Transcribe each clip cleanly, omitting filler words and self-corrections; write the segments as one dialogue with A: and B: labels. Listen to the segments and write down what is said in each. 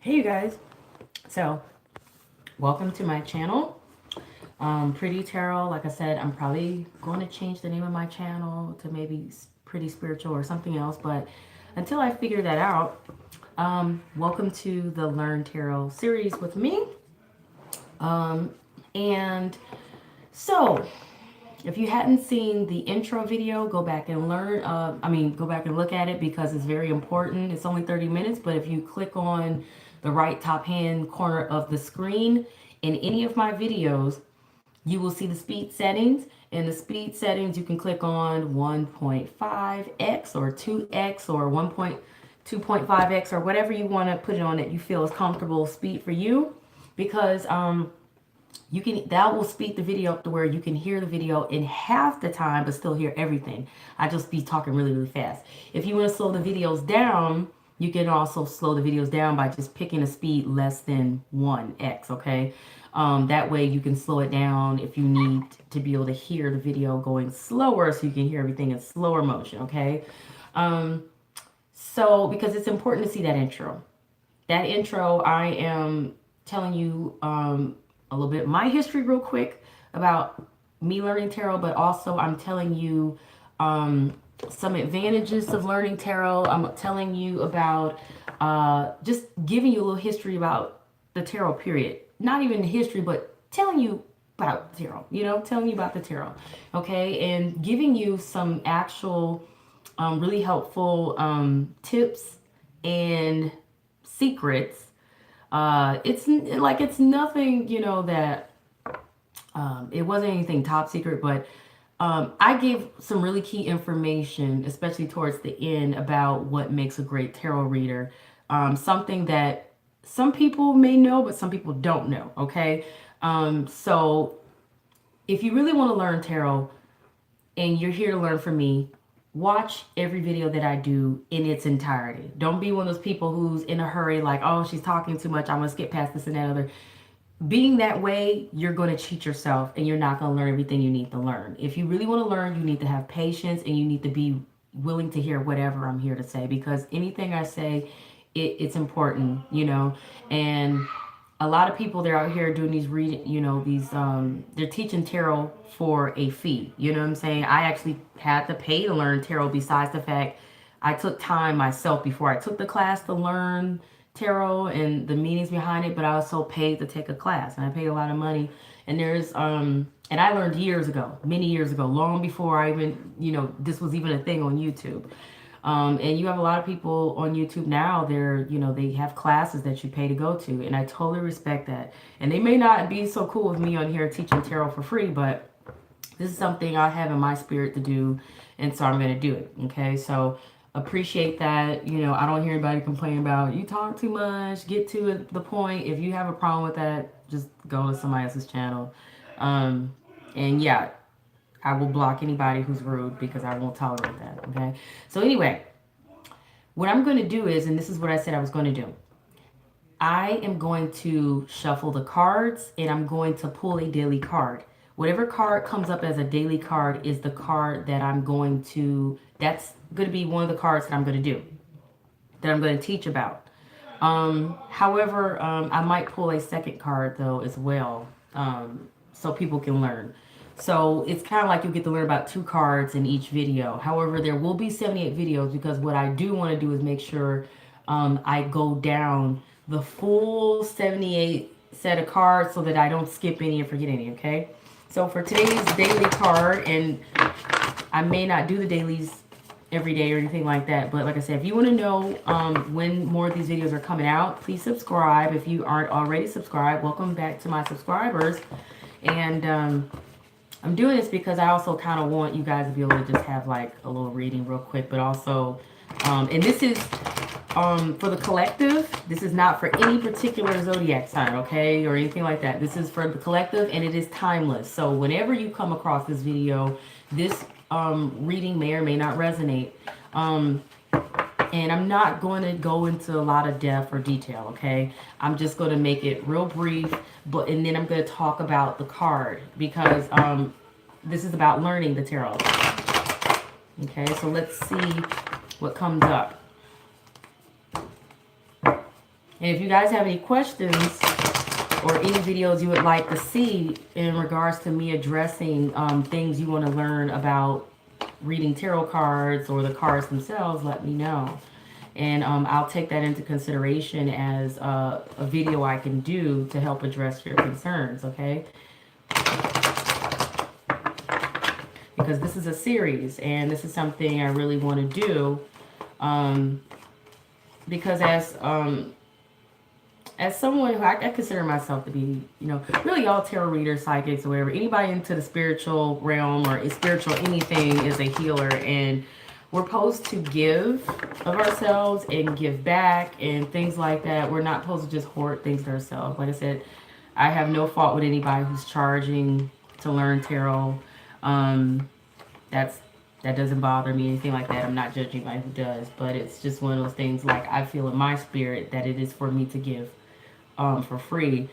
A: Hey you guys, so welcome to my channel, Pretty Tarot. Like I said, I'm probably going to change the name of my channel to maybe Pretty Spiritual or something else, but until I figure that out, welcome to the Learn Tarot series with me. And so if you hadn't seen the intro video, go back and learn. Go back and look at it because it's very important. It's only 30 minutes, but if you click on the right top hand corner of the screen in any of my videos, you will see the speed settings. In the speed settings, you can click on 1.5x or 2x or 1.2.5x or whatever you want to put it on that you feel is comfortable speed for you, because that will speed the video up to where you can hear the video in half the time but still hear everything. I just be talking really, really fast. If you want to slow the videos down, you can also slow the videos down by just picking a speed less than 1x, okay? That way you can slow it down if you need to be able to hear the video going slower so you can hear everything in slower motion, okay? So because it's important to see that intro. That intro, I am telling you a little bit of my history real quick about me learning tarot, but also I'm telling you some advantages of learning tarot. I'm telling you about just giving you a little history about the tarot period. Not even the history, but telling you about tarot, telling you about the tarot, okay? And giving you some actual really helpful tips and secrets. It's nothing, that it wasn't anything top secret, but I gave some really key information, especially towards the end, about what makes a great tarot reader. Something that some people may know, but some people don't know. Okay. So if you really want to learn tarot and you're here to learn from me, watch every video that I do in its entirety. Don't be one of those people who's in a hurry, like, oh, she's talking too much, I'm gonna skip past this and that other. Being that way, you're going to cheat yourself and you're not going to learn everything you need to learn. If you really want to learn, you need to have patience and you need to be willing to hear whatever I'm here to say, because anything I say, it's important, and a lot of people, they're out here doing these reading, they're teaching tarot for a fee. You know what I'm saying? I actually had to pay to learn tarot, besides the fact I took time myself before I took the class to learn tarot and the meanings behind it, but I also paid to take a class, and I paid a lot of money. And there's and I learned years ago, many years ago, long before I even, this was even a thing on YouTube. And you have a lot of people on YouTube now, they have classes that you pay to go to, and I totally respect that. And they may not be so cool with me on here teaching tarot for free, but this is something I have in my spirit to do, and so I'm going to do it. Okay, so appreciate that. I don't hear anybody complain about you talk too much, get to the point. If you have a problem with that, just go to somebody else's channel. And yeah, I will block anybody who's rude, because I won't tolerate that. Okay, so anyway, what I'm going to do is, and this is what I said I was going to do, I am going to shuffle the cards and I'm going to pull a daily card. Whatever card comes up as a daily card is the card that that's going to be one of the cards that I'm going to do, that I'm going to teach about. However, I might pull a second card though as well, so people can learn. So it's kind of like you get to learn about 2 cards in each video. However, there will be 78 videos, because what I do want to do is make sure I go down the full 78 set of cards so that I don't skip any and forget any, okay? So for today's daily card, and I may not do the dailies every day or anything like that, but like I said, if you want to know when more of these videos are coming out, please subscribe. If you aren't already subscribed, welcome back to my subscribers. And I'm doing this because I also kind of want you guys to be able to just have like a little reading real quick, but also, and this is for the collective. This is not for any particular zodiac sign, okay, or anything like that. This is for the collective, and it is timeless. So whenever you come across this video, this reading may or may not resonate. And I'm not going to go into a lot of depth or detail, okay? I'm just going to make it real brief, and then I'm going to talk about the card, because this is about learning the tarot. Okay, so let's see what comes up. And if you guys have any questions or any videos you would like to see in regards to me addressing things you want to learn about reading tarot cards or the cards themselves, let me know. And I'll take that into consideration as a video I can do to help address your concerns, okay? Because this is a series and this is something I really want to do. Because as someone who I consider myself to be, you know, really all tarot readers, psychics, or whatever, anybody into the spiritual realm or spiritual anything is a healer, and we're supposed to give of ourselves and give back and things like that. We're not supposed to just hoard things to ourselves. Like I said, I have no fault with anybody who's charging to learn tarot. That doesn't bother me, anything like that. I'm not judging anybody who does, but it's just one of those things, like, I feel in my spirit that it is for me to give for free,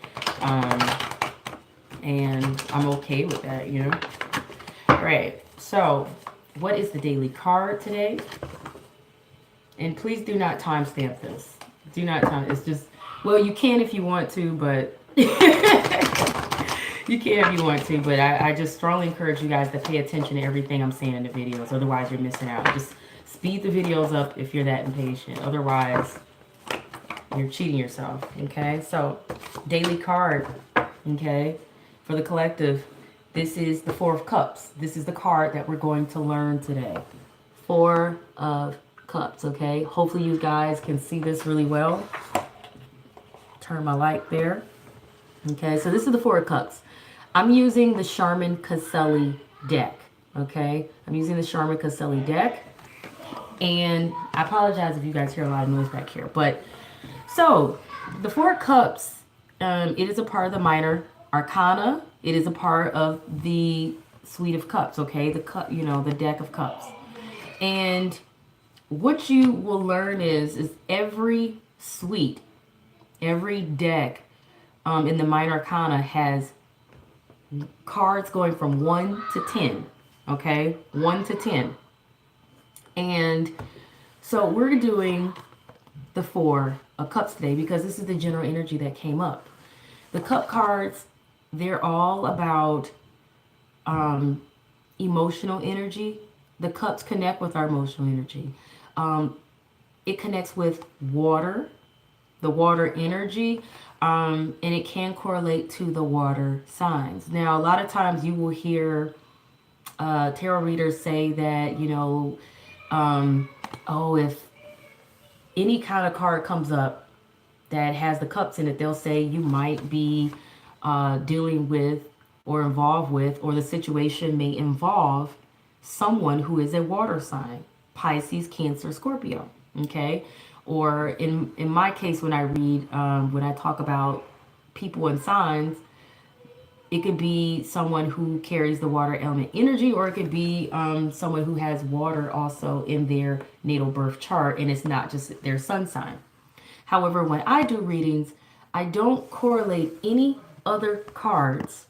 A: and I'm okay with that, you know. Right, so what is the daily card today? And please do not timestamp this. Do not time. It's just, well, you can if you want to, but you can if you want to, but I just strongly encourage you guys to pay attention to everything I'm saying in the videos. Otherwise, you're missing out. Just speed the videos up if you're that impatient. Otherwise, you're cheating yourself, okay? So, daily card, okay, for the collective. This is the Four of Cups. This is the card that we're going to learn today. Four of Cups, okay? Hopefully you guys can see this really well. Turn my light there. Okay, so this is the Four of Cups. I'm using the Charmin Caselli deck, okay? I'm using the Charmin Caselli deck. And I apologize if you guys hear a lot of noise back here. But, so, the Four of Cups, it is a part of the Minor Arcana. It is a part of the Suite of Cups, okay? The cup, you know, the deck of cups. And what you will learn is every suite, every deck in the Minor Arcana has cards going from 1 to 10, okay? 1 to 10. And so we're doing the Four of Cups today because this is the general energy that came up. The cup cards, they're all about emotional energy. The cups connect with our emotional energy. It connects with water, the water energy, and it can correlate to the water signs. Now, a lot of times you will hear tarot readers say that, you know, oh, if any kind of card comes up that has the cups in it, they'll say you might be dealing with or involved with, or the situation may involve someone who is a water sign, Pisces, Cancer, Scorpio, okay? Or in my case, when I read, when I talk about people and signs, it could be someone who carries the water element energy, or it could be someone who has water also in their natal birth chart, and it's not just their sun sign. However, when I do readings, I don't correlate any other cards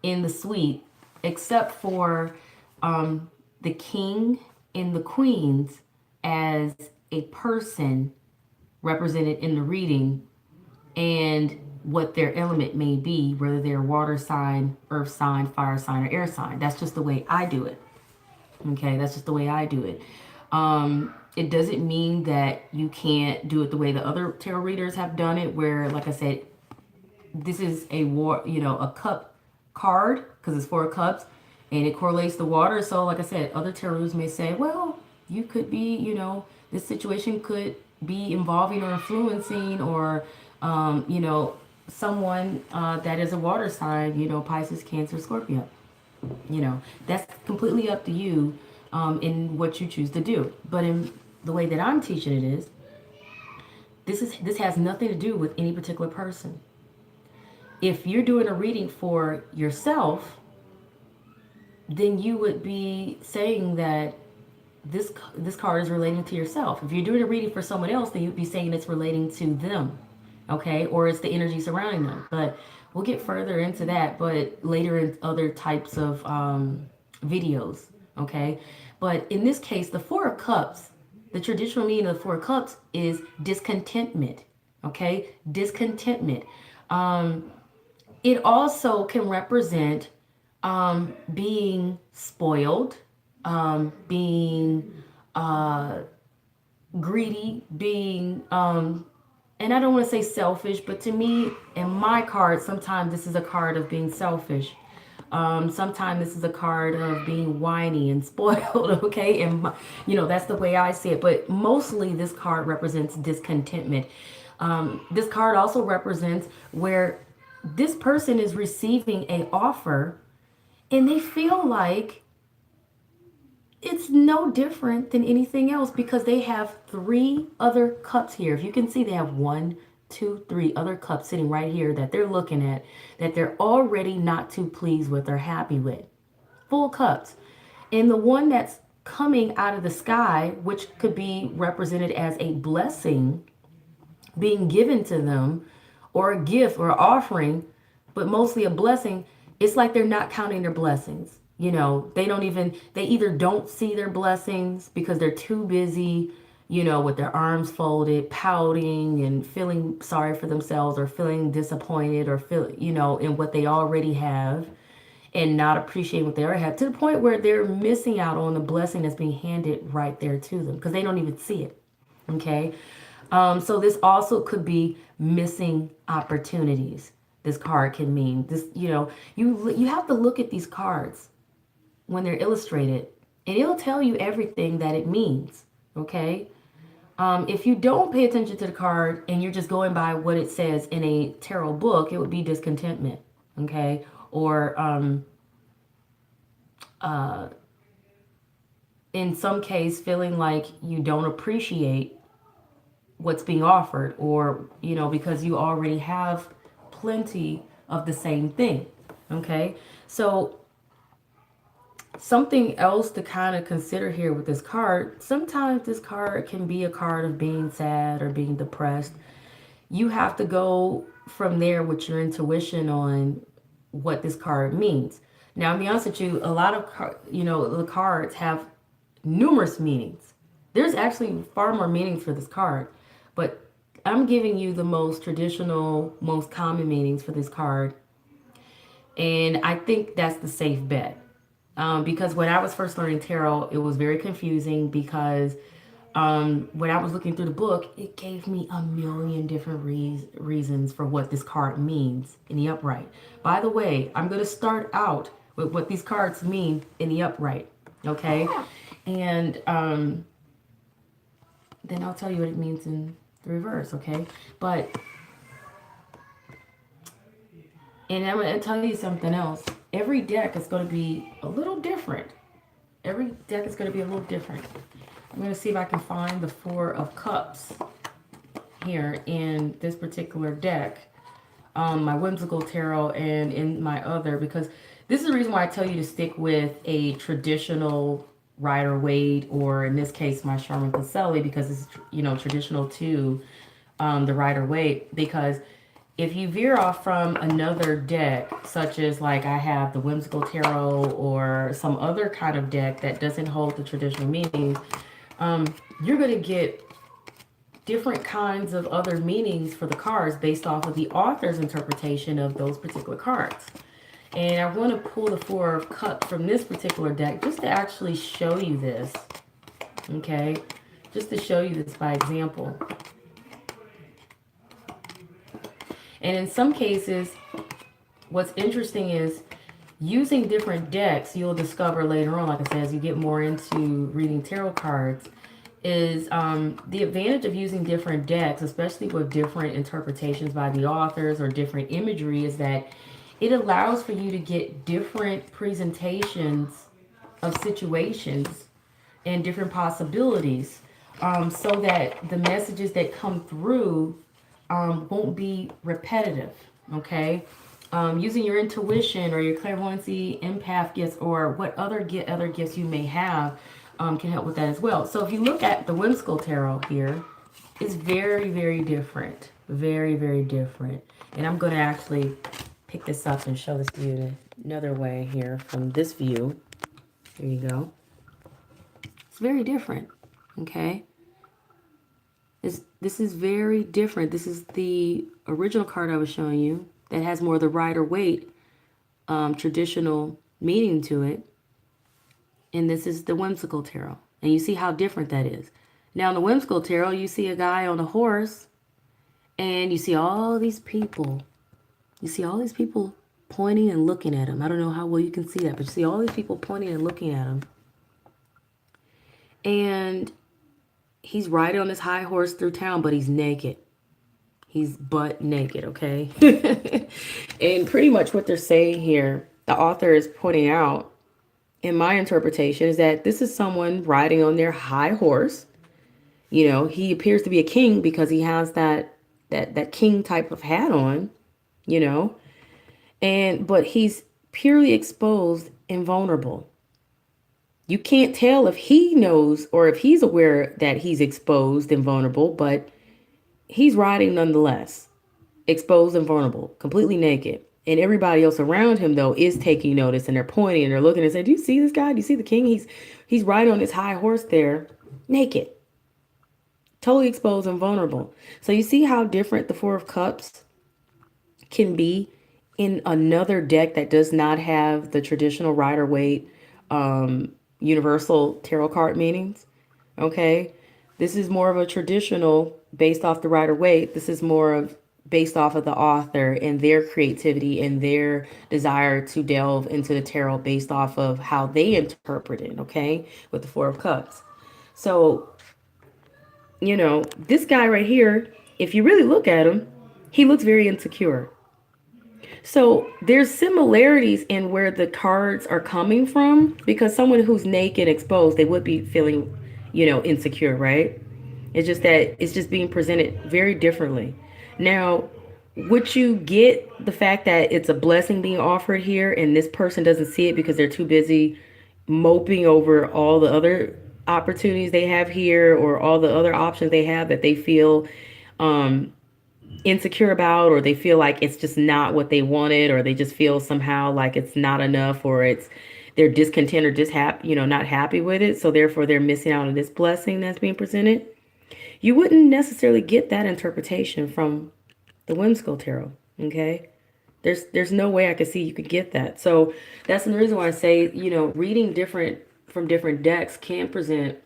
A: in the suite except for the king and the queens as a person represented in the reading, and what their element may be, whether they're water sign, earth sign, fire sign, or air sign. That's just the way I do it. Okay, that's just the way I do it. It doesn't mean that you can't do it the way the other tarot readers have done it, where, like I said, this is a a cup card because it's Four Cups, and it correlates the water. So, like I said, other tarot readers may say, well, you could be, this situation could be involving or influencing, or someone that is a water sign, Pisces, Cancer, Scorpio. That's completely up to you in what you choose to do. But in the way that I'm teaching it is, this has nothing to do with any particular person. If you're doing a reading for yourself, then you would be saying that this card is relating to yourself. If you're doing a reading for someone else, then you'd be saying it's relating to them, okay? Or it's the energy surrounding them. But we'll get further into that, but later in other types of videos, okay? But in this case, the Four of Cups, the traditional meaning of the Four of Cups is discontentment. Okay, discontentment. It also can represent being spoiled, being greedy, being and I don't want to say selfish, but to me, in my card, sometimes this is a card of being selfish. Sometimes this is a card of being whiny and spoiled, okay? And, that's the way I see it. But mostly this card represents discontentment. This card also represents where this person is receiving a offer and they feel like it's no different than anything else because they have three other cups here. If you can see, they have one, two, three other cups sitting right here that they're looking at that they're already not too pleased with or happy with. Full cups. And the one that's coming out of the sky, which could be represented as a blessing being given to them or a gift or offering, but mostly a blessing, it's like they're not counting their blessings. They either don't see their blessings because they're too busy, with their arms folded, pouting and feeling sorry for themselves or feeling disappointed or in what they already have and not appreciating what they already have to the point where they're missing out on the blessing that's being handed right there to them because they don't even see it. Okay. So this also could be missing opportunities. This card can mean this, you have to look at these cards when they're illustrated and it'll tell you everything that it means. Okay. If you don't pay attention to the card and you're just going by what it says in a tarot book, it would be discontentment. Okay. Or, in some case, feeling like you don't appreciate what's being offered or, because you already have plenty of the same thing. Okay. So something else to kind of consider here with this card, sometimes this card can be a card of being sad or being depressed. You have to go from there with your intuition on what this card means. Now, I'll be honest with you, a lot of, the cards have numerous meanings. There's actually far more meanings for this card, but I'm giving you the most traditional, most common meanings for this card. And I think that's the safe bet. Because when I was first learning tarot, it was very confusing because when I was looking through the book, it gave me a million different reasons for what this card means in the upright. By the way, I'm going to start out with what these cards mean in the upright. Okay. And then I'll tell you what it means in the reverse. Okay. And I'm going to tell you something else. Every deck is going to be a little different. Every deck is going to be a little different. I'm going to see if I can find the Four of Cups here in this particular deck. My Whimsical Tarot and in my other, because this is the reason why I tell you to stick with a traditional Rider-Waite, or in this case, my Charmin Caselli, because it's, traditional to the Rider-Waite, because if you veer off from another deck, such as like I have the Whimsical Tarot or some other kind of deck that doesn't hold the traditional meanings, you're going to get different kinds of other meanings for the cards based off of the author's interpretation of those particular cards. And I want to pull the Four of Cups from this particular deck just to actually show you this. Okay? Just to show you this by example. And in some cases, what's interesting is using different decks, you'll discover later on, like I said, as you get more into reading tarot cards, is the advantage of using different decks, especially with different interpretations by the authors or different imagery, is that it allows for you to get different presentations of situations and different possibilities, so that the messages that come through won't be repetitive. Okay. Using your intuition or your clairvoyancy, empath gifts, or what other gifts you may have can help with that as well. So if you look at the Whimsical Tarot here, it's very, very different. Very, very different. And I'm going to actually pick this up and show this to you another way here from this view. There you go. It's very different. Okay. This is very different. This is the original card I was showing you that has more of the Rider-Waite traditional meaning to it. And this is the Whimsical Tarot. And you see how different that is. Now in the Whimsical Tarot, you see a guy on a horse and you see all these people. You see all these people pointing and looking at him. I don't know how well you can see that, but you see all these people pointing and looking at him. And he's riding on this high horse through town, but he's naked. He's butt naked, okay? And pretty much what they're saying here, the author is pointing out, in my interpretation, is that this is someone riding on their high horse. You know, he appears to be a king because he has that king type of hat on, you know, but he's purely exposed and vulnerable. You can't tell if he knows or if he's aware that he's exposed and vulnerable, but he's riding nonetheless, exposed and vulnerable, completely naked. And everybody else around him, though, is taking notice, and they're pointing and they're looking and saying, do you see this guy? Do you see the king? He's riding on this high horse there, naked, totally exposed and vulnerable. So you see how different the Four of Cups can be in another deck that does not have the traditional Rider-Waite universal tarot card meanings. Okay, this is more of a traditional based off the Rider-Waite. This is more of based off of the author and their creativity and their desire to delve into the tarot based off of how they interpret it. Okay, with the Four of Cups. So, you know, this guy right here, if you really look at him, he looks very insecure. So there's similarities in where the cards are coming from, because someone who's naked, exposed, they would be feeling, you know, insecure, right? It's just that it's just being presented very differently. Now, would you get the fact that it's a blessing being offered here and this person doesn't see it because they're too busy moping over all the other opportunities they have here or all the other options they have that they feel insecure about, or they feel like it's just not what they wanted, or they just feel somehow like it's not enough, or they're discontent or not happy with it, so therefore they're missing out on this blessing that's being presented? You wouldn't necessarily get that interpretation from the Whimsical Tarot. Okay, there's no way I could see you could get that. So that's the reason why I say, you know, reading different from different decks can present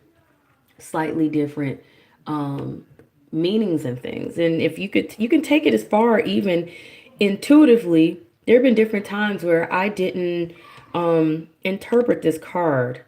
A: slightly different meanings and things. And if you can take it as far, even intuitively, there have been different times where I didn't interpret this card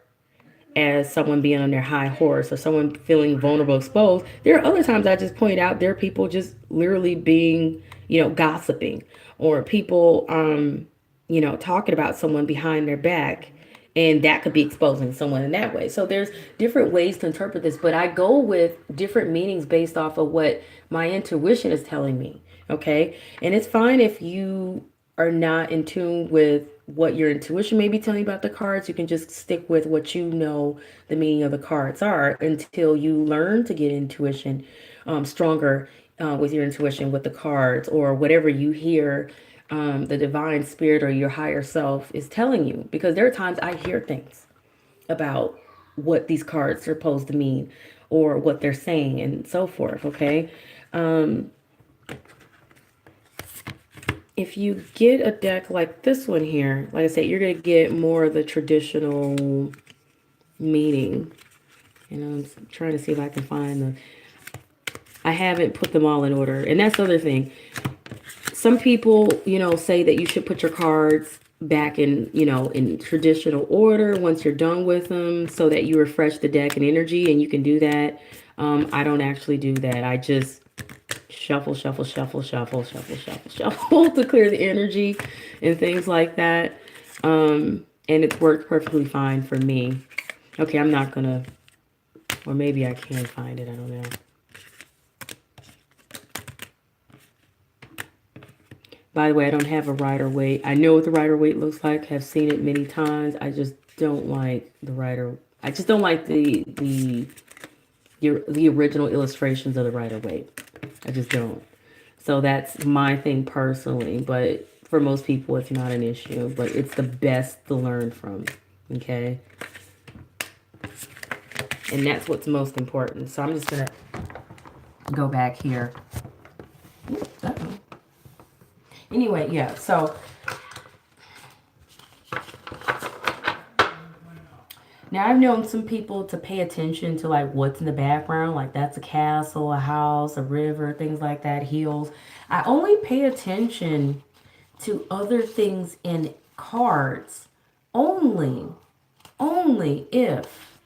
A: as someone being on their high horse or someone feeling vulnerable, exposed. There are other times I just point out there are people just literally being, you know, gossiping, or people talking about someone behind their back, and that could be exposing someone in that way. So there's different ways to interpret this, but I go with different meanings based off of what my intuition is telling me. Okay, and it's fine if you are not in tune with what your intuition may be telling you about the cards. You can just stick with what you know the meaning of the cards are until you learn to get intuition stronger with your intuition with the cards, or whatever you hear the divine spirit or your higher self is telling you. Because there are times I hear things about what these cards are supposed to mean or what they're saying and so forth. Okay. If you get a deck like this one here, like I said, you're going to get more of the traditional meaning. And I'm trying to see if I can find I haven't put them all in order. And that's the other thing. Some people, say that you should put your cards back in, in traditional order once you're done with them, so that you refresh the deck and energy, and you can do that. I don't actually do that. I just shuffle to clear the energy and things like that. And it's worked perfectly fine for me. Okay, I'm not gonna, or maybe I can find it, I don't know. By the way, I don't have a Rider-Waite. I know what the Rider-Waite looks like. Have seen it many times. I just don't like the Rider. I just don't like the original illustrations of the Rider-Waite. I just don't. So that's my thing personally. But for most people, it's not an issue. But it's the best to learn from. Okay? And that's what's most important. So I'm just going to go back here. Uh-oh. Anyway, yeah, so now I've known some people to pay attention to like what's in the background, like that's a castle, a house, a river, things like that, hills. I only pay attention to other things in cards only, only if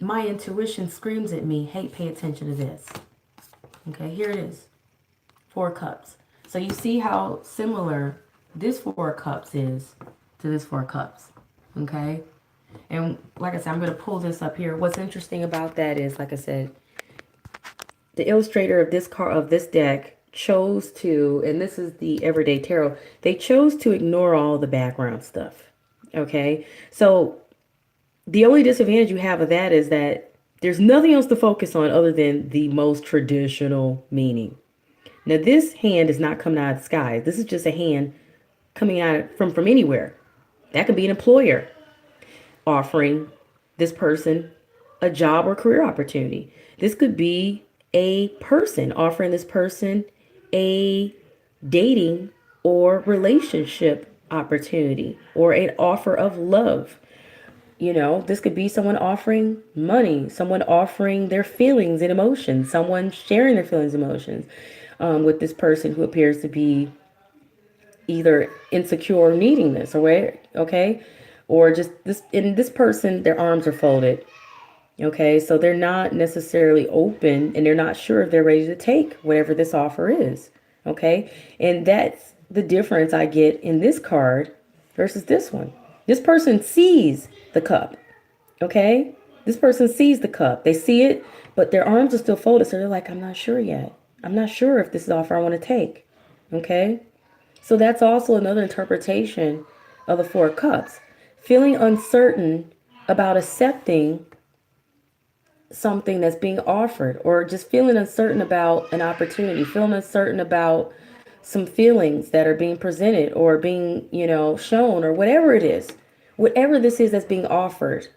A: my intuition screams at me, hey, pay attention to this. Okay, here it is. 4 cups. So you see how similar this 4 cups is to this 4 cups. Okay. And like I said, I'm going to pull this up here. What's interesting about that is, like I said, the illustrator of this card, of this deck, chose to, and this is the Everyday Tarot, they chose to ignore all the background stuff. Okay. So the only disadvantage you have of that is that there's nothing else to focus on other than the most traditional meaning. Now, this hand is not coming out of the sky. This is just a hand coming out from anywhere. That could be an employer offering this person a job or career opportunity. This could be a person offering this person a dating or relationship opportunity or an offer of love. You know, this could be someone offering money, someone offering their feelings and emotions, someone sharing their feelings and emotions with this person who appears to be either insecure or needing this, or where, okay? Or just this, in this person, their arms are folded. Okay, so they're not necessarily open and they're not sure if they're ready to take whatever this offer is. Okay, and that's the difference I get in this card versus this one. This person sees the cup. Okay, this person sees the cup. They see it, but their arms are still folded. So they're like, I'm not sure yet. I'm not sure if this is the offer I want to take. Okay, so that's also another interpretation of the 4 cups. Feeling uncertain about accepting something that's being offered, or just feeling uncertain about an opportunity, feeling uncertain about some feelings that are being presented or being, shown, or whatever it is, whatever this is that's being offered.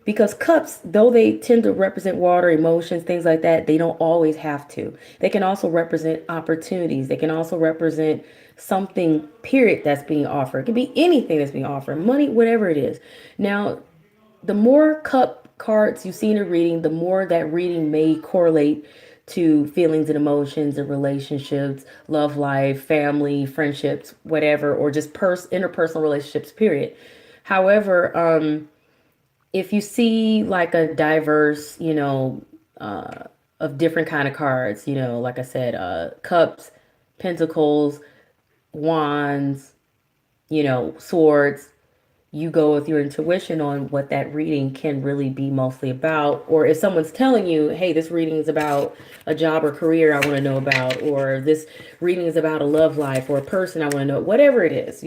A: Because cups, though they tend to represent water, emotions, things like that, they don't always have to. They can also represent opportunities. They can also represent something, period, that's being offered. It could be anything that's being offered, money, whatever it is. Now, the more cup cards you see in a reading, the more that reading may correlate to feelings and emotions and relationships, love life, family, friendships, whatever, or just interpersonal relationships, period. However, if you see like a diverse, of different kind of cards, like I said, cups, pentacles, wands, swords, you go with your intuition on what that reading can really be mostly about. Or if someone's telling you, hey, this reading is about a job or career I want to know about, or this reading is about a love life or a person I want to know, whatever it is,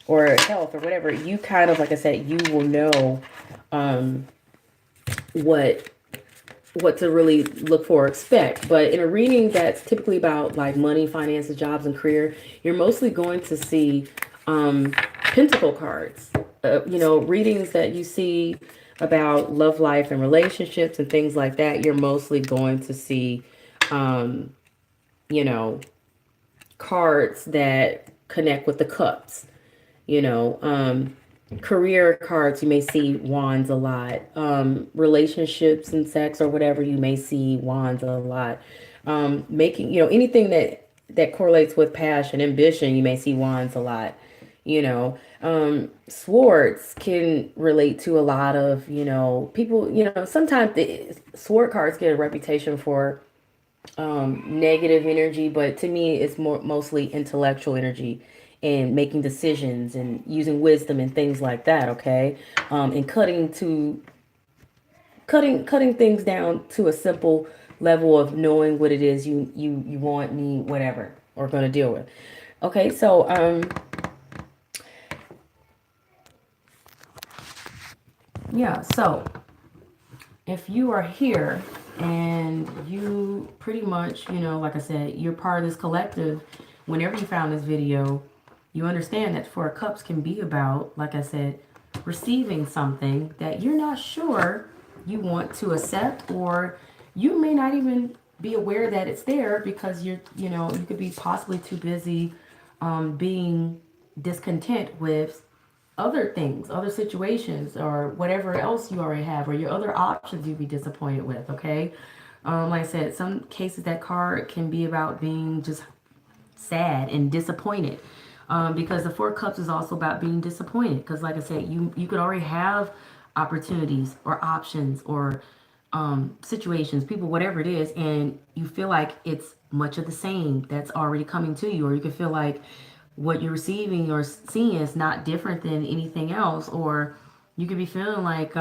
A: or health or whatever, you kind of, like I said, you will know what to really look for or expect. But in a reading that's typically about like money, finances, jobs, and career, you're mostly going to see pentacle cards. Readings that you see about love life and relationships and things like that, you're mostly going to see cards that connect with the cups. Career cards, you may see wands a lot. Relationships and sex or whatever, you may see wands a lot. Making, anything that correlates with passion, ambition, you may see wands a lot. Swords can relate to a lot of, people, sometimes the sword cards get a reputation for negative energy, but to me, it's mostly intellectual energy and making decisions and using wisdom and things like that. Okay. And cutting things down to a simple level of knowing what it is you want, need, whatever, or going to deal with. Okay. So, yeah, so if you are here and you pretty much, like I said, you're part of this collective, whenever you found this video, you understand that 4 cups can be about, like I said, receiving something that you're not sure you want to accept, or you may not even be aware that it's there because you could be possibly too busy being discontent with other things, other situations, or whatever else you already have, or your other options you'd be disappointed with. Okay. Like I said, some cases that card can be about being just sad and disappointed. Because the Four Cups is also about being disappointed. Because, like I said, you could already have opportunities or options or situations, people, whatever it is, and you feel like it's much of the same that's already coming to you, or you can feel like what you're receiving or seeing is not different than anything else, or you could be feeling like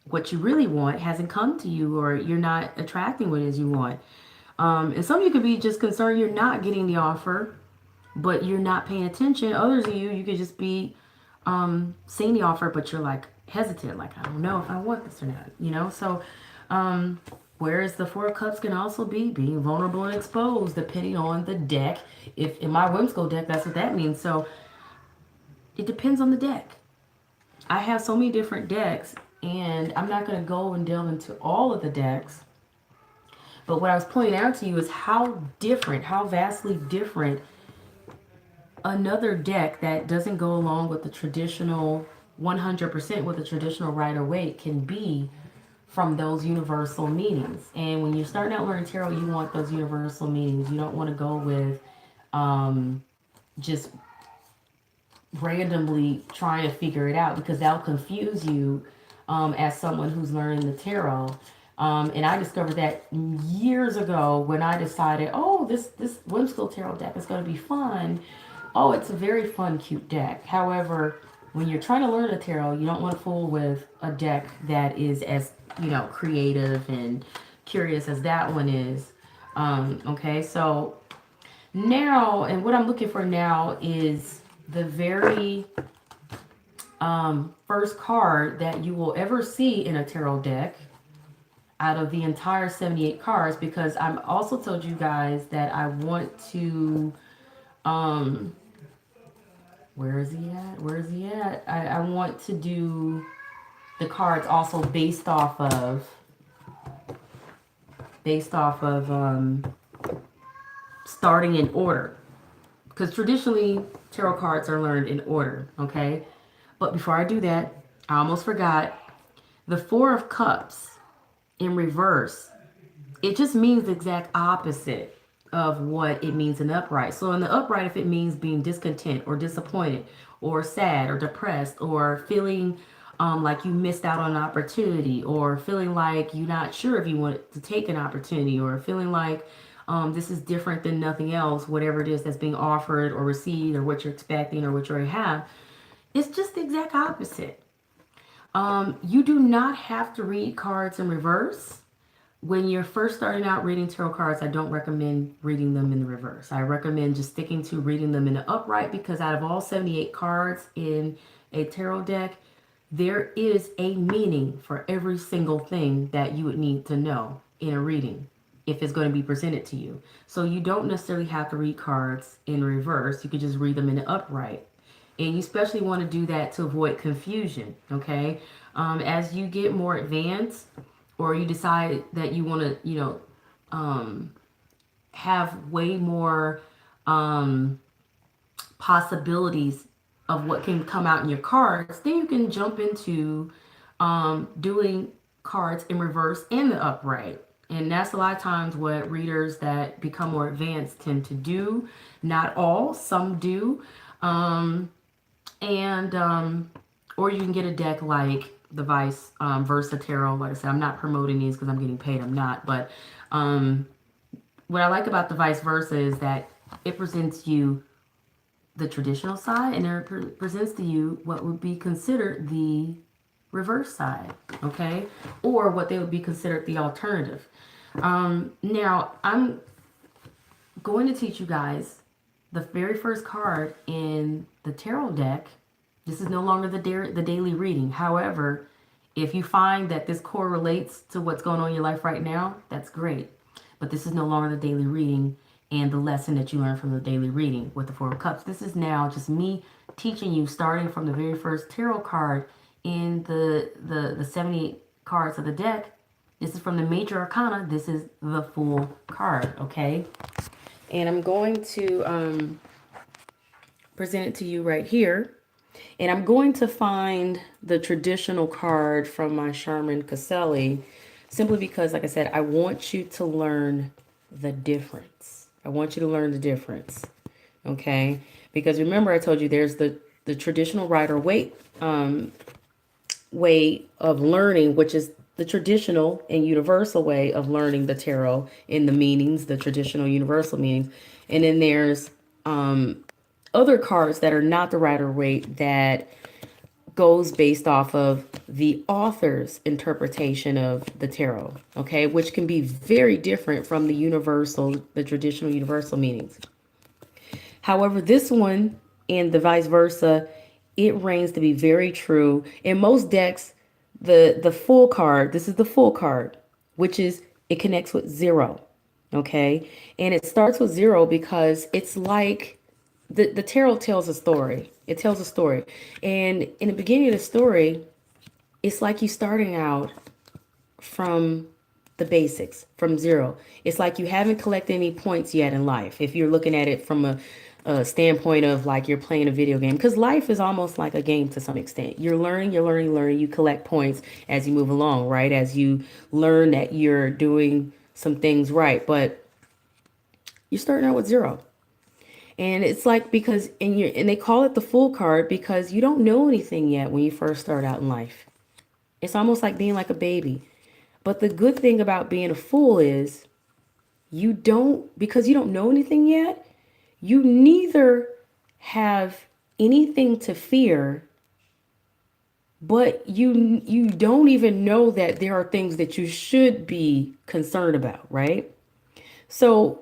A: what you really want hasn't come to you, or you're not attracting what it is you want. And some of you could be just concerned you're not getting the offer, but you're not paying attention. Others of you could just be seeing the offer, but you're like hesitant, like I don't know if I want this or not. So whereas the Four of Cups can also be being vulnerable and exposed, depending on the deck. If in my whimsical deck, that's what that means. So it depends on the deck. I have so many different decks, and I'm not going to go and delve into all of the decks. But what I was pointing out to you is how different, how vastly different another deck that doesn't go along with the traditional 100% with the traditional Rider-Waite can be from those universal meanings. And when you're starting out learning tarot, you want those universal meanings. You don't want to go with just randomly trying to figure it out, because that'll confuse you as someone who's learning the tarot. And I discovered that years ago when I decided, oh, this whimsical tarot deck is going to be fun. Oh, it's a very fun, cute deck. However, when you're trying to learn the tarot, you don't want to fool with a deck that is as, creative and curious as that one is. Okay, so now, and what I'm looking for now is the very first card that you will ever see in a tarot deck out of the entire 78 cards, because I've also told you guys that I want to where is he at? Where is he at? I want to do the cards also based off of starting in order, because traditionally tarot cards are learned in order. Okay, but before I do that, I almost forgot the Four of Cups in reverse. It just means the exact opposite of what it means in the upright. So in the upright, if it means being discontent or disappointed or sad or depressed or feeling like you missed out on an opportunity, or feeling like you're not sure if you want to take an opportunity, or feeling like this is different than nothing else, whatever it is that's being offered or received, or what you're expecting or what you already have, it's just the exact opposite. You do not have to read cards in reverse. When you're first starting out reading tarot cards, I don't recommend reading them in the reverse. I recommend just sticking to reading them in the upright, because out of all 78 cards in a tarot deck, there is a meaning for every single thing that you would need to know in a reading if it's going to be presented to you. So you don't necessarily have to read cards in reverse. You could just read them in the upright. And you especially want to do that to avoid confusion, okay? As you get more advanced, or you decide that you want to, have way more possibilities of what can come out in your cards, then you can jump into doing cards in reverse and the upright. And that's a lot of times what readers that become more advanced tend to do. Not all, some do. Or you can get a deck like the Vice Versa Tarot. Like I said, I'm not promoting these because I'm getting paid. I'm not. But what I like about the Vice Versa is that it presents you the traditional side, and it presents to you what would be considered the reverse side, okay? Or what they would be considered the alternative. Now, I'm going to teach you guys the very first card in the tarot deck. This is no longer the daily reading. However, if you find that this correlates to what's going on in your life right now, that's great. But this is no longer the daily reading and the lesson that you learned from the daily reading with the Four of Cups. This is now just me teaching you, starting from the very first tarot card in the 78 cards of the deck, This is from the Major Arcana. This is the full card, okay? And I'm going to present it to you right here. And I'm going to find the traditional card from my Charmin Caselli, simply because, like I said, I want you to learn the difference. I want you to learn the difference, okay? Because remember, I told you there's the traditional Rider-Waite way of learning, which is the traditional and universal way of learning the tarot in the meanings, the traditional universal meanings. And then there's other cards that are not the Rider-Waite that goes based off of the author's interpretation of the tarot, okay, which can be very different from the traditional universal meanings. However, this one and the vice versa, it reigns to be very true. In most decks, the full card, this is the full card, which is it connects with 0, okay? And it starts with 0 because it's like the tarot tells a story. It tells a story. And in the beginning of the story, it's like you starting out from the basics, from 0. It's like you haven't collected any points yet in life. If you're looking at it from a standpoint of like you're playing a video game, because life is almost like a game to some extent. You're learning, you collect points as you move along, right? As you learn that you're doing some things right, but you're starting out with 0. And it's like because and they call it the full card because you don't know anything yet when you first start out in life. It's almost like being like a baby. But the good thing about being a fool is because you don't know anything yet, you neither have anything to fear, but you don't even know that there are things that you should be concerned about, right? So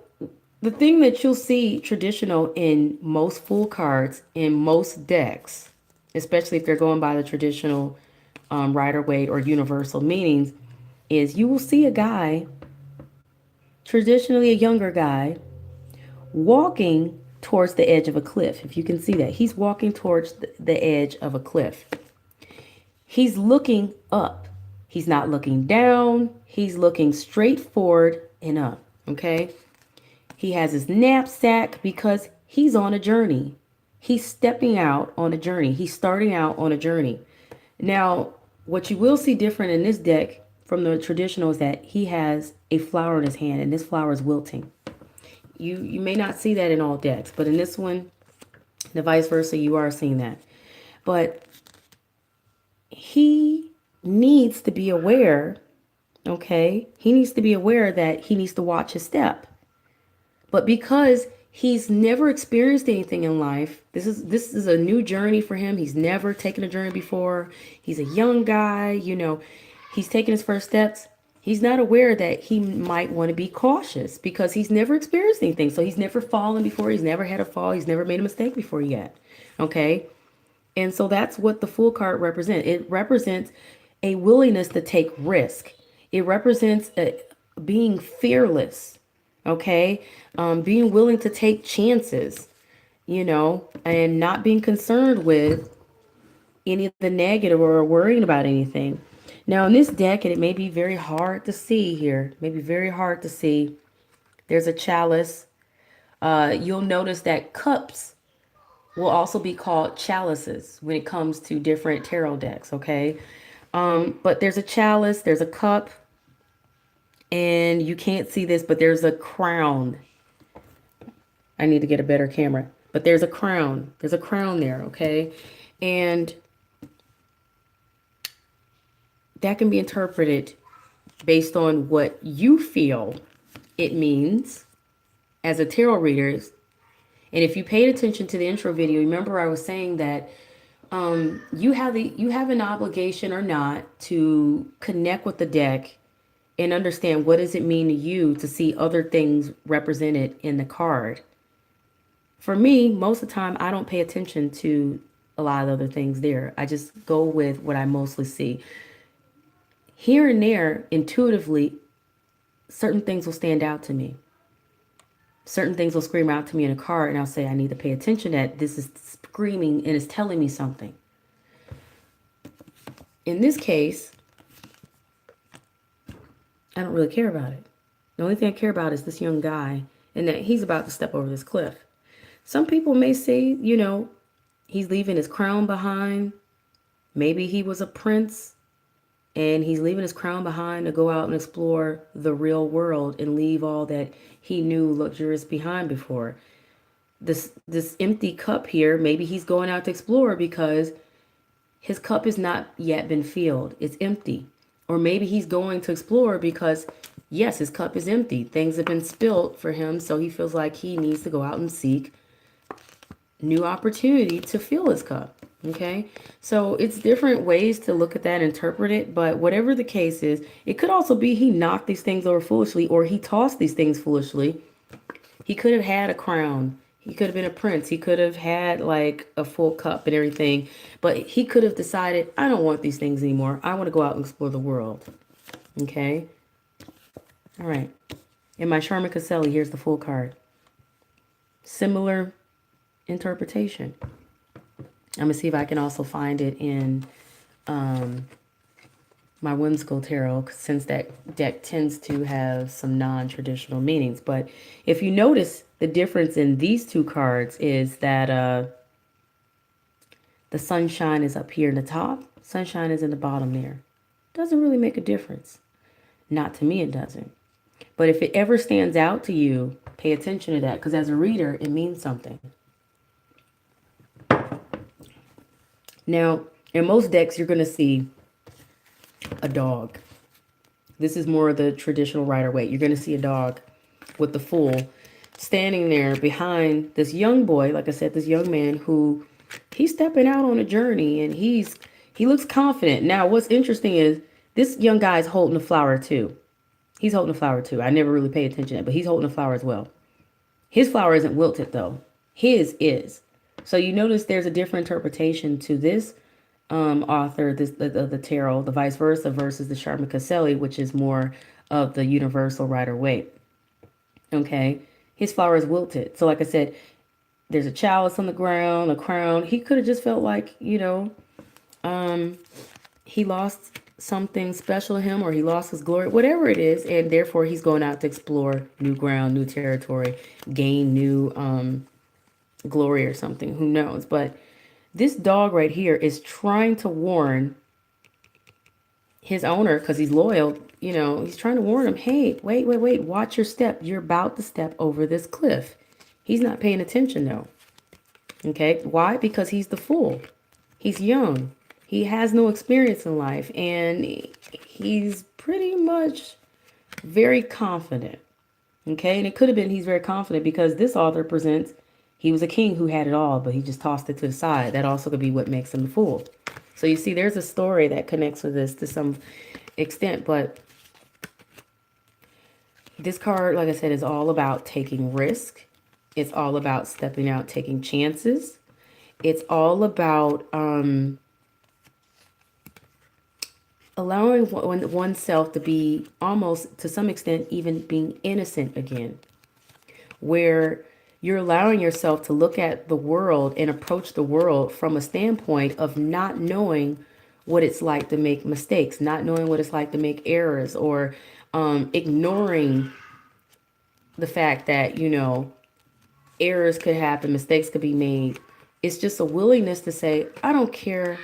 A: the thing that you'll see traditional in most full cards, in most decks, especially if they're going by the traditional Rider-Waite or universal meanings, is you will see a guy, traditionally a younger guy, walking towards the edge of a cliff. If you can see that, he's walking towards the edge of a cliff. He's looking up. He's not looking down. He's looking straight forward and up, okay? He has his knapsack because he's on a journey. He's stepping out on a journey. He's starting out on a journey. Now, what you will see different in this deck from the traditional is that he has a flower in his hand, and this flower is wilting. You may not see that in all decks, but in this one, the vice versa, you are seeing that. But he needs to be aware, okay? He needs to be aware that he needs to watch his step. But because he's never experienced anything in life, this is a new journey for him. He's never taken a journey before. He's a young guy, he's taking his first steps. He's not aware that he might want to be cautious because he's never experienced anything. So he's never fallen before. He's never had a fall. He's never made a mistake before yet. Okay. And so that's what the Fool card represents. It represents a willingness to take risk. It represents being fearless. Okay. Being willing to take chances, and not being concerned with any of the negative or worrying about anything. Now in this deck, and it may be very hard to see here, maybe very hard to see, there's a chalice. You'll notice that cups will also be called chalices when it comes to different tarot decks, okay? But there's a chalice, there's a cup, and you can't see this, but there's a crown. I need to get a better camera, but there's a crown. There's a crown there, okay? And that can be interpreted based on what you feel it means as a tarot reader. And if you paid attention to the intro video, remember I was saying that you have an obligation or not to connect with the deck and understand what does it mean to you to see other things represented in the card. For me, most of the time, I don't pay attention to a lot of other things there. I just go with what I mostly see. Here and there, intuitively, certain things will stand out to me. Certain things will scream out to me in a card, and I'll say, I need to pay attention that this is screaming and is telling me something. In this case, I don't really care about it. The only thing I care about is this young guy and that he's about to step over this cliff. Some people may say, he's leaving his crown behind. Maybe he was a prince and he's leaving his crown behind to go out and explore the real world and leave all that he knew luxurious behind before. This empty cup here, maybe he's going out to explore because his cup has not yet been filled. It's empty. Or maybe he's going to explore because, yes, his cup is empty. Things have been spilled for him, so he feels like he needs to go out and seek new opportunity to fill his cup. Okay, so it's different ways to look at that, interpret it, but whatever the case is, it could also be he knocked these things over foolishly, or he tossed these things foolishly. He could have had a crown. He could have been a prince. He could have had like a full cup and everything, but he could have decided, I don't want these things anymore. I want to go out and explore the world. Okay. All right. In my Sharma Caselli, here's the full card. Similar interpretation. I'm going to see if I can also find it in my Whimsical Tarot, since that deck tends to have some non-traditional meanings. But if you notice, the difference in these two cards is that the sunshine is up here in the top. Sunshine is in the bottom there. Doesn't really make a difference. Not to me, it doesn't. But if it ever stands out to you, pay attention to that, because as a reader, it means something. Now, in most decks, you're going to see a dog. This is more of the traditional Rider-Waite. You're going to see a dog with the Fool standing there behind this young boy, like I said, this young man who he's stepping out on a journey, and he looks confident. Now, what's interesting is this young guy is holding a flower too. He's holding a flower too. I never really paid attention to it, but he's holding a flower as well. His flower isn't wilted though. His is. So you notice there's a different interpretation to this author, the tarot, the vice versa, versus the Sharma Caselli, which is more of the universal Rider-Waite. Okay, his flower is wilted. So like I said, there's a chalice on the ground, a crown. He could have just felt like, he lost something special to him, or he lost his glory, whatever it is, and therefore he's going out to explore new ground, new territory, gain new glory or something, who knows. But this dog right here is trying to warn his owner, because he's loyal, he's trying to warn him, hey, wait, watch your step. You're about to step over this cliff. He's not paying attention though. Okay, why? Because he's the Fool. He's young. He has no experience in life, and he's pretty much very confident. Okay, and it could have been he's very confident because this author presents he was a king who had it all, but he just tossed it to the side. That also could be what makes him the Fool. So you see, there's a story that connects with this to some extent, but this card, like I said, is all about taking risk. It's all about stepping out, taking chances. It's all about allowing oneself to be almost, to some extent, even being innocent again, where you're allowing yourself to look at the world and approach the world from a standpoint of not knowing what it's like to make mistakes, not knowing what it's like to make errors, or ignoring the fact that, errors could happen, mistakes could be made. It's just a willingness to say, I don't care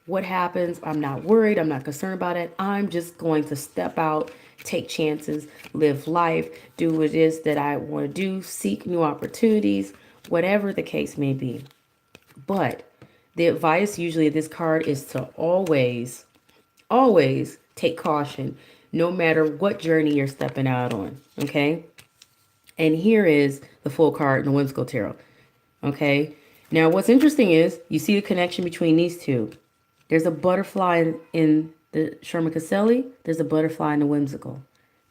A: what happens. I'm not worried. I'm not concerned about it. I'm just going to step out, take chances, live life, do what it is that I want to do, seek new opportunities, whatever the case may be. But the advice usually of this card is to always take caution, no matter what journey you're stepping out on. Okay. And here is the full card in the Whimsical Tarot. Okay. Now, what's interesting is you see the connection between these two. There's a butterfly in the Sharma Caselli. There's a butterfly in the Whimsical.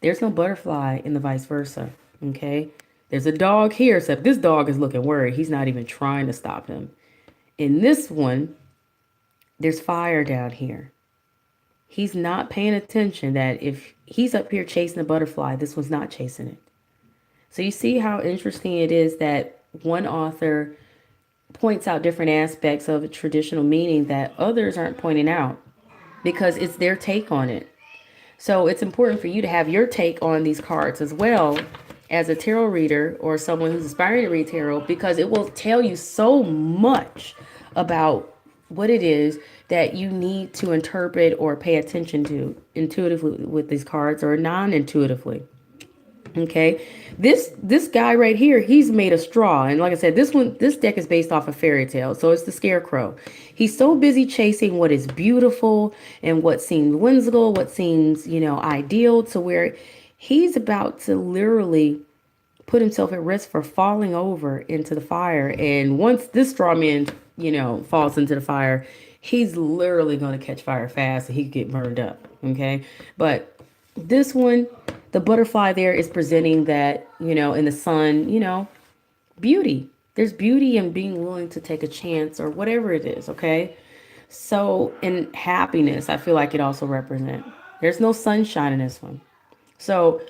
A: There's no butterfly in the vice versa. Okay. There's a dog here, except this dog is looking worried. He's not even trying to stop him. In this one, there's fire down here. He's not paying attention that if he's up here chasing a butterfly, this one's not chasing it. So you see how interesting it is that one author points out different aspects of a traditional meaning that others aren't pointing out because it's their take on it. So it's important for you to have your take on these cards as well as a tarot reader or someone who's aspiring to read tarot, because it will tell you so much about what it is that you need to interpret or pay attention to intuitively with these cards or non-intuitively. Okay, this guy right here, he's made a straw, and like I said, this deck is based off a fairy tale, so it's the Scarecrow. He's so busy chasing what is beautiful and what seems whimsical, what seems, ideal, to where he's about to literally put himself at risk for falling over into the fire. And once this straw man, falls into the fire, he's literally going to catch fire fast and he could get burned up. Okay, but this one, the butterfly there is presenting that, in the sun, beauty. There's beauty in being willing to take a chance or whatever it is, okay? So, in happiness, I feel like it also represents. There's no sunshine in this one. So,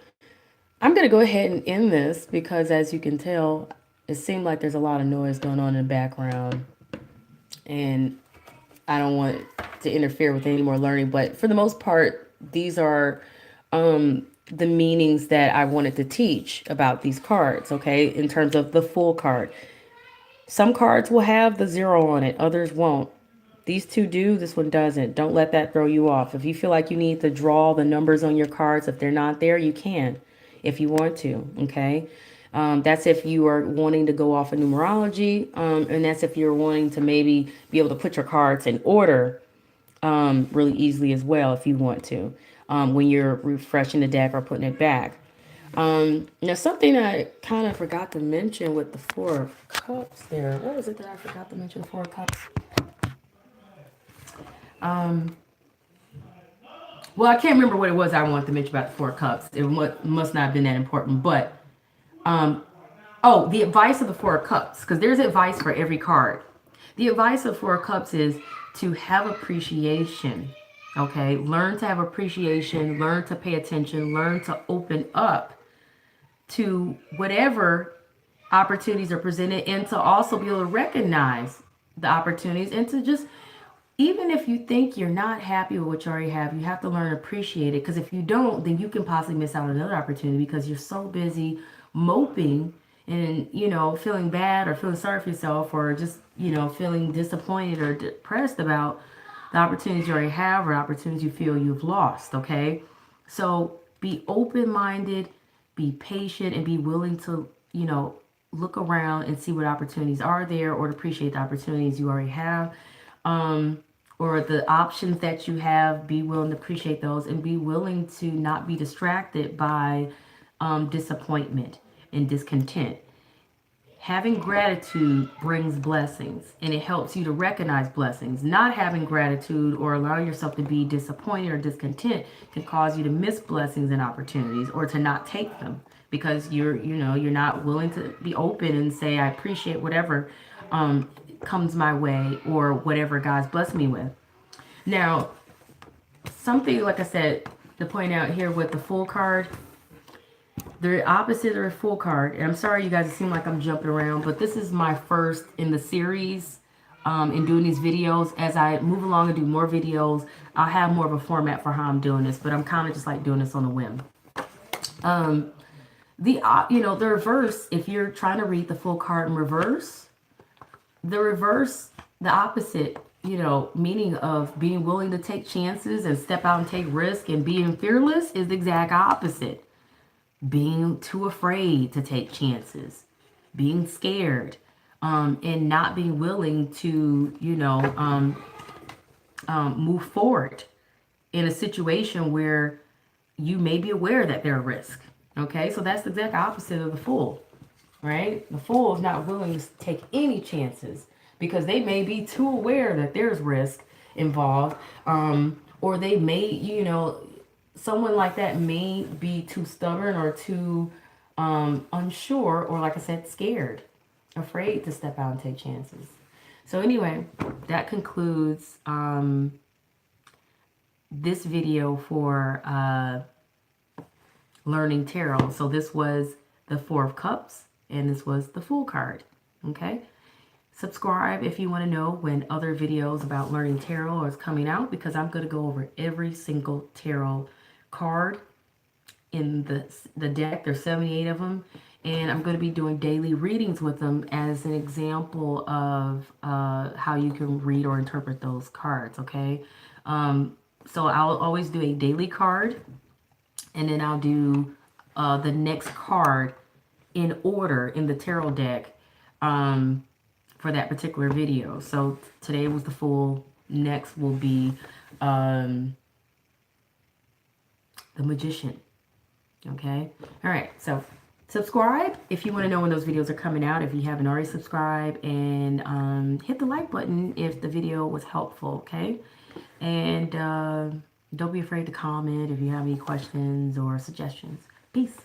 A: I'm going to go ahead and end this because, as you can tell, it seemed like there's a lot of noise going on in the background. And I don't want to interfere with any more learning. But for the most part, these are the meanings that I wanted to teach about these cards, okay, in terms of the full card. Some cards will have the 0 on it, others won't. These two do, this one doesn't. Don't let that throw you off. If you feel like you need to draw the numbers on your cards, if they're not there, you can, if you want to, okay? That's if you are wanting to go off of numerology, and that's if you're wanting to maybe be able to put your cards in order really easily as well, if you want to, when you're refreshing the deck or putting it back. Now, something I kind of forgot to mention with the Four of Cups there. What was it that I forgot to mention? The Four of Cups. Well, I can't remember what it was I wanted to mention about the Four of Cups. It must not have been that important. But, the advice of the Four of Cups, because there's advice for every card. The advice of Four of Cups is to have appreciation. Okay, learn to have appreciation, learn to pay attention, learn to open up to whatever opportunities are presented, and to also be able to recognize the opportunities, and to just, even if you think you're not happy with what you already have, you have to learn to appreciate it, because if you don't, then you can possibly miss out on another opportunity because you're so busy moping and, feeling bad or feeling sorry for yourself, or just, feeling disappointed or depressed about the opportunities you already have or opportunities you feel you've lost. Okay, so be open-minded, be patient, and be willing to, look around and see what opportunities are there, or to appreciate the opportunities you already have, or the options that you have. Be willing to appreciate those, and be willing to not be distracted by disappointment and discontent. Having gratitude brings blessings, and it helps you to recognize blessings. Not having gratitude or allowing yourself to be disappointed or discontent can cause you to miss blessings and opportunities, or to not take them because you're not willing to be open and say, I appreciate whatever comes my way, or whatever God's blessed me with. Now, something, like I said, to point out here with the Fool card, the opposite of a Fool card, and I'm sorry you guys, it seem like I'm jumping around, but this is my first in the series in doing these videos. As I move along and do more videos, I'll have more of a format for how I'm doing this, but I'm kind of just like doing this on a whim. The reverse, if you're trying to read the Fool card in reverse, the opposite, meaning of being willing to take chances and step out and take risk and being fearless, is the exact opposite. Being too afraid to take chances, being scared, and not being willing to, move forward in a situation where you may be aware that there's a risk. Okay, so that's the exact opposite of the Fool, right? The Fool is not willing to take any chances because they may be too aware that there's risk involved, or they may, someone like that may be too stubborn or too unsure, or, like I said, scared, afraid to step out and take chances. So anyway, that concludes this video for learning tarot. So this was the Four of Cups, and this was the Fool card. Okay, subscribe if you want to know when other videos about learning tarot is coming out, because I'm going to go over every single tarot card in the deck. There's 78 of them, and I'm going to be doing daily readings with them as an example of how you can read or interpret those cards. Okay, so I'll always do a daily card, and then I'll do the next card in order in the tarot deck for that particular video. So today was the Fool. Next will be the Magician. Okay. All right. So subscribe if you want to know when those videos are coming out. If you haven't already subscribed, and hit the like button if the video was helpful. Okay. And don't be afraid to comment if you have any questions or suggestions. Peace.